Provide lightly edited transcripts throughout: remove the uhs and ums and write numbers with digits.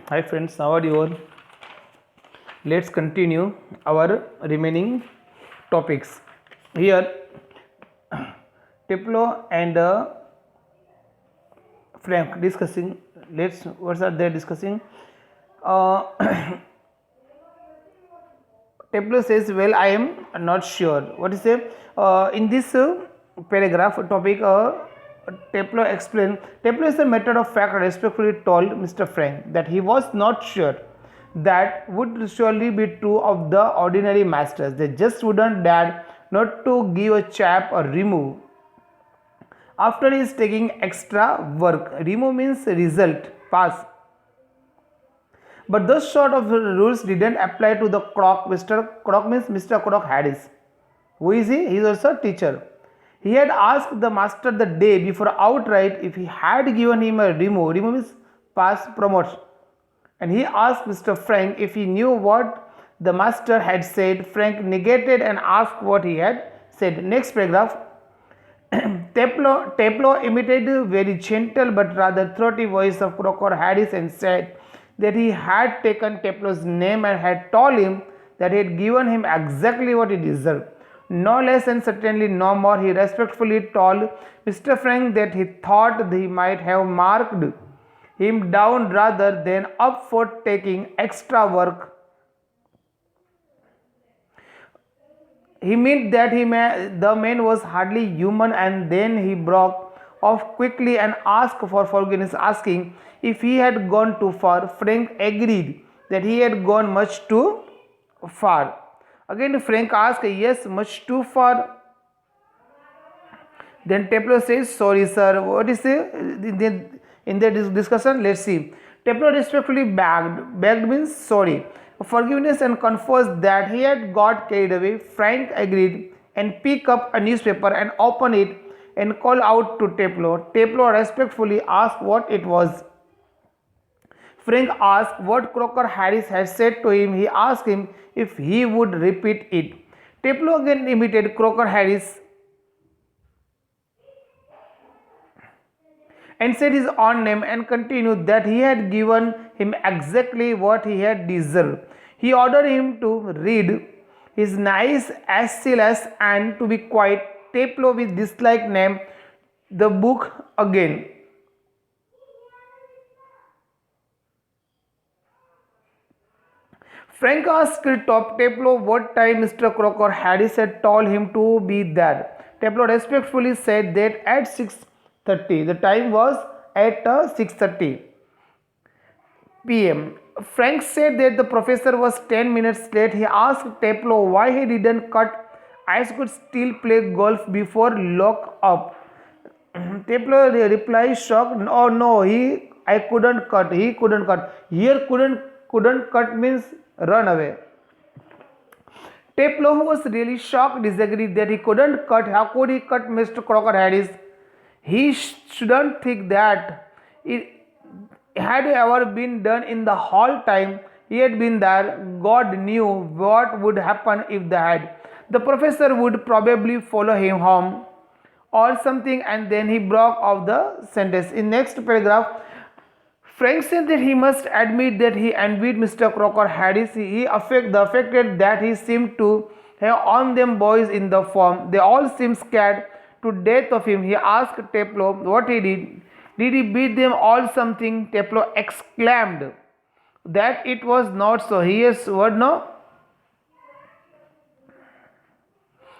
Hi friends, how are you all? Let's continue our remaining topics. Here, Tiplo and Frank discussing. What are they discussing? Uh, Tiplo says, "Well, I am not sure." What is it? In this paragraph topic, Tiplo explained. Tiplo is a matter of fact respectfully told Mr. Frank that he was not sure. That would surely be true of the ordinary masters. They just wouldn't dare not to give a chap a remove after he is taking extra work. Remove means result, pass. But those sort of rules didn't apply to the Croc. Mr. Croc means Mr. Croc Harris. Who is he? He is also a teacher. He had asked the master the day before outright if he had given him a remove. Remove means pass, promote. And he asked Mr. Frank if he knew what the master had said. Frank negated and asked what he had said. Next paragraph. Teplo imitated very gentle but rather throaty voice of Crocker Harris and said that he had taken Teplo's name and had told him that he had given him exactly what he deserved. No less and certainly no more. He respectfully told Mr. Frank that he thought he might have marked him down rather than up for taking extra work. He meant that the man was hardly human, and then he broke off quickly and asked for forgiveness, asking if he had gone too far. Frank agreed that he had gone much too far. Again, Frank asked, yes, much too far. Then Teplo says, sorry, sir. What is it? In the discussion, let's see. Teplo respectfully begged. Begged means sorry. Forgiveness and confessed that he had got carried away. Frank agreed and picked up a newspaper and opened it and called out to Teplo. Teplo respectfully asked what it was. Frank asked what Crocker Harris had said to him. He asked him if he would repeat it. Teplo again imitated Crocker Harris and said his own name and continued that he had given him exactly what he had deserved. He ordered him to read his nice Aeschylus and to be quiet. Teplo with dislike named the book again. Frank asked Teplo what time Mr. Crocker Harris had told him to be there. Teplo respectfully said that at 6:30. The time was at 6:30 p.m. Frank said that the professor was 10 minutes late. He asked Teplo why he didn't cut. I could still play golf before lock up. Teplo replied shocked, oh no, I couldn't cut. He couldn't cut. Here couldn't cut means run away. Teplo, who was really shocked, disagreed that he couldn't cut. How could he cut Mr. Crocker Harris? He shouldn't think that it had ever been done in the whole time he had been there. God knew what would happen if they had. The professor would probably follow him home or something, and then he broke off the sentence. In next paragraph, Frank said that he must admit that he envied Mr. Crocker Harris. The affected that he seemed to have on them boys in the form. They all seemed scared to death of him. He asked Teplo what he did. Did he beat them all something? Teplo exclaimed that it was not so. Yes, what no?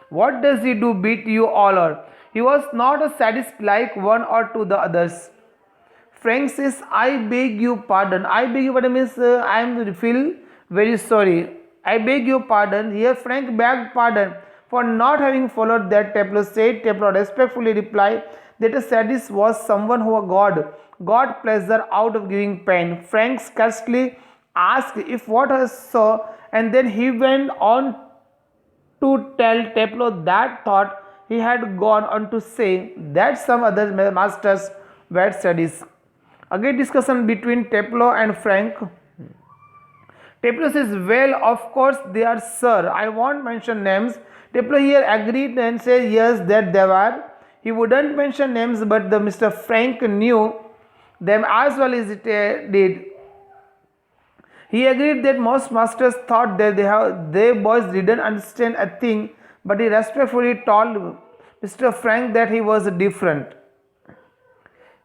What does he do beat you all or? He was not a sadist like one or two the others. Frank says, I beg you pardon. I beg you pardon means I feel very sorry. I beg your pardon. Here Frank begged pardon for not having followed that. Teplo said. Teplo respectfully replied that a sadist was someone who got pleasure out of giving pain. Frank scarcely asked if what I saw, and then he went on to tell Teplo that thought he had gone on to say that some other masters were studies. Again discussion between Teplo and Frank. Teplo says, well, of course they are, sir. I won't mention names. Teplo here agreed and said yes, that they were. He wouldn't mention names, but the Mr. Frank knew them as well as it did. He agreed that most masters thought that their boys didn't understand a thing, but he respectfully told Mr. Frank that he was different.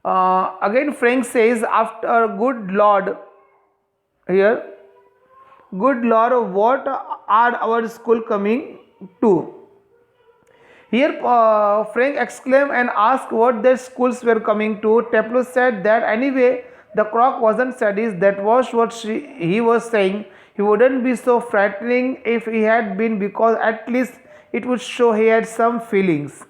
Again, Frank says, after good Lord, here, good Lord, what are our school coming to? Here, Frank exclaimed and asked what their schools were coming to. Teplo said that anyway, the croc wasn't sadist. That was what he was saying. He wouldn't be so frightening if he had been, because at least it would show he had some feelings.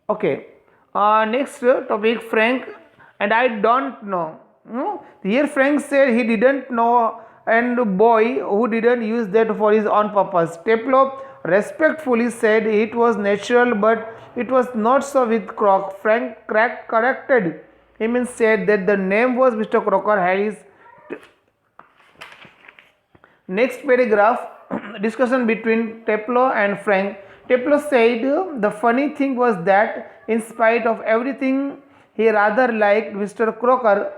Okay. Next topic, Frank and I don't know. Here Frank said he didn't know, and boy who didn't use that for his own purpose. Teplo respectfully said it was natural, but it was not so with Croc. Frank corrected him and said that the name was Mr. Crocker Harris. Next paragraph, discussion between Teplo and Frank. Teplo said the funny thing was that in spite of everything, he rather liked Mr. Crocker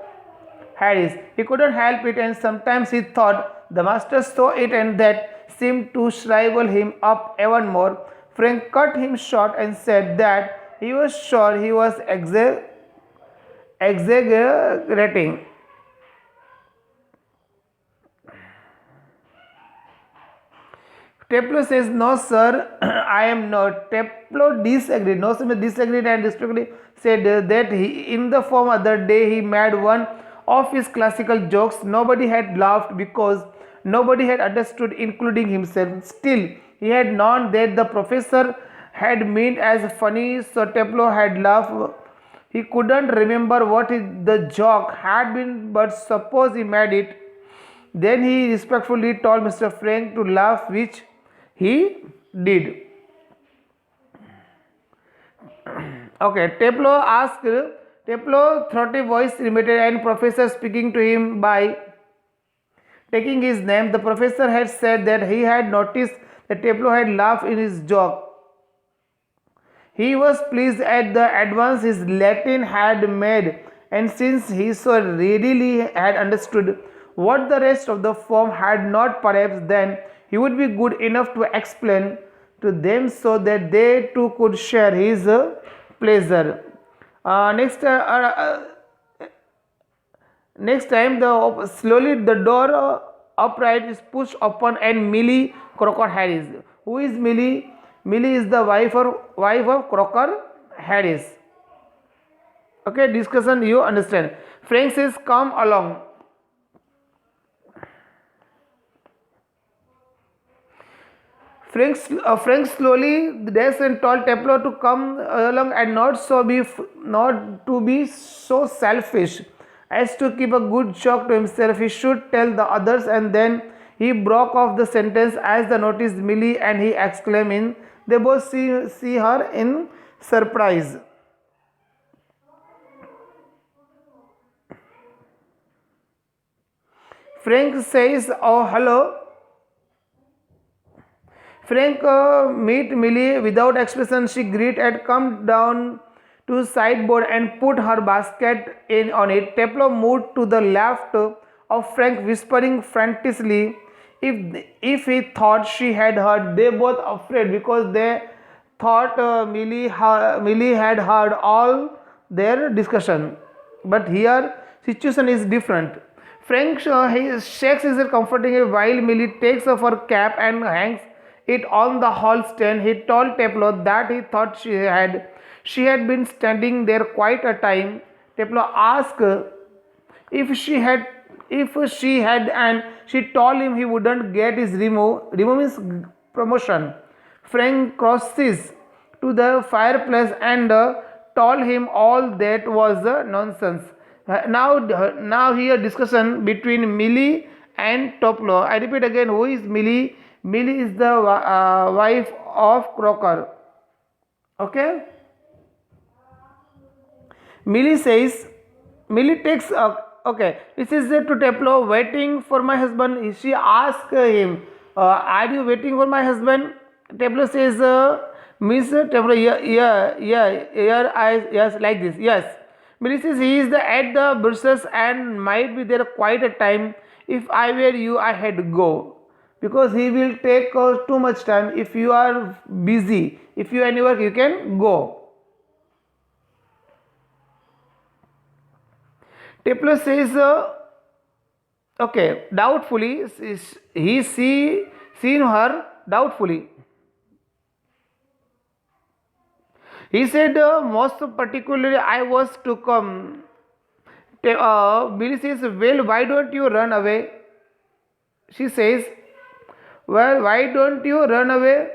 Harris. He couldn't help it, and sometimes he thought the master saw it, and that seemed to shrivel him up even more. Frank cut him short and said that he was sure he was exaggerating. Teplo says, no, sir, I am not. Teplo disagreed. No, sir, disagreed and respectfully said that in the form other day he made one of his classical jokes. Nobody had laughed because nobody had understood, including himself. Still, he had known that the professor had meant as funny, so Teplo had laughed. He couldn't remember what the joke had been, but suppose he made it. Then he respectfully told Mr. Frank to laugh, which he did. Okay, Teplo throaty voice imitated, and professor speaking to him by taking his name. The professor had said that he had noticed that Teplo had laughed in his joke. He was pleased at the advance his Latin had made, and since he so readily had understood what the rest of the form had not, perhaps then he would be good enough to explain to them so that they too could share his pleasure. Next time, slowly the door upright is pushed open, and Millie Crocker Harris. Who is Millie? Millie is the wife of Crocker Harris. Okay, discussion you understand. Frank says, come along. Frank slowly dashed and told Teplo to come along and not to be so selfish as to keep a good joke to himself. He should tell the others, and then he broke off the sentence as they noticed Millie, and he exclaimed, they both see her in surprise. Frank says, oh, hello. Frank meet Millie without expression. She greeted and come down to sideboard and put her basket in on it. Teplo moved to the left of Frank, whispering frantically if he thought she had heard. They both afraid because they thought Millie had heard all their discussion. But here situation is different. Frank he shakes his head comfortingly while Millie takes off her cap and hangs it on the hall stand. He told Teplo that he thought she had been standing there quite a time. Teplo asked if she had, and she told him he wouldn't get his remove means promotion. Frank crosses to the fireplace and told him all that was nonsense. Now here discussion between Millie and Teplo. I repeat again, who is Millie? Millie is the wife of Crocker. Okay. Millie takes okay. This is to Teplo, waiting for my husband. She asked him, are you waiting for my husband? Teplo says, Miss Teplo, yes, like this, yes. Millie says he is at the Brussels and might be there quite a time. If I were you, I had go, because he will take too much time. If you are busy, if you are any work, you can go. Tapler says, okay, doubtfully, he seen her doubtfully. He said, most particularly, I was to come. Billy says, well, why don't you run away? She says, well, why don't you run away?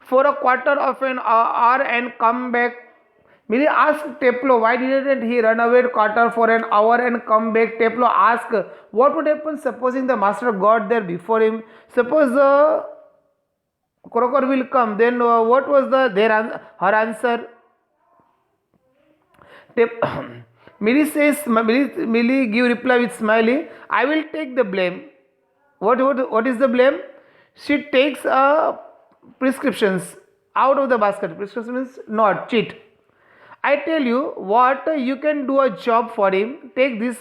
For a quarter of an hour and come back. Billy asked Teplo, why didn't he run away quarter for an hour and come back? Teplo asked, what would happen supposing the master got there before him? Suppose the crocker will come, then what was her answer? Millie says, Millie give reply with smiley, I will take the blame. What is the blame? She takes prescriptions out of the basket. Prescription means not cheat. I tell you what, you can do a job for him. Take these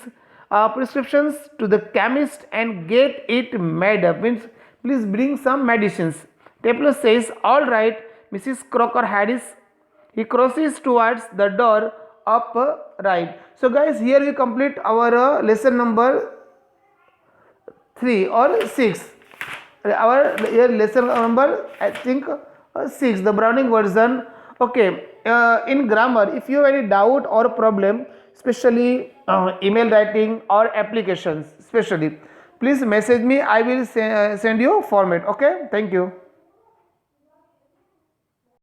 prescriptions to the chemist and get it made up. Means please bring some medicines. Tapler says, all right, Mrs. Crocker Harris. He crosses towards the door up right. So guys, here we complete our lesson number 3 or 6. Our here lesson number, I think 6, the Browning version. Okay, in grammar, if you have any doubt or problem, especially email writing or applications, especially, please message me. I will send you format. Okay, thank you.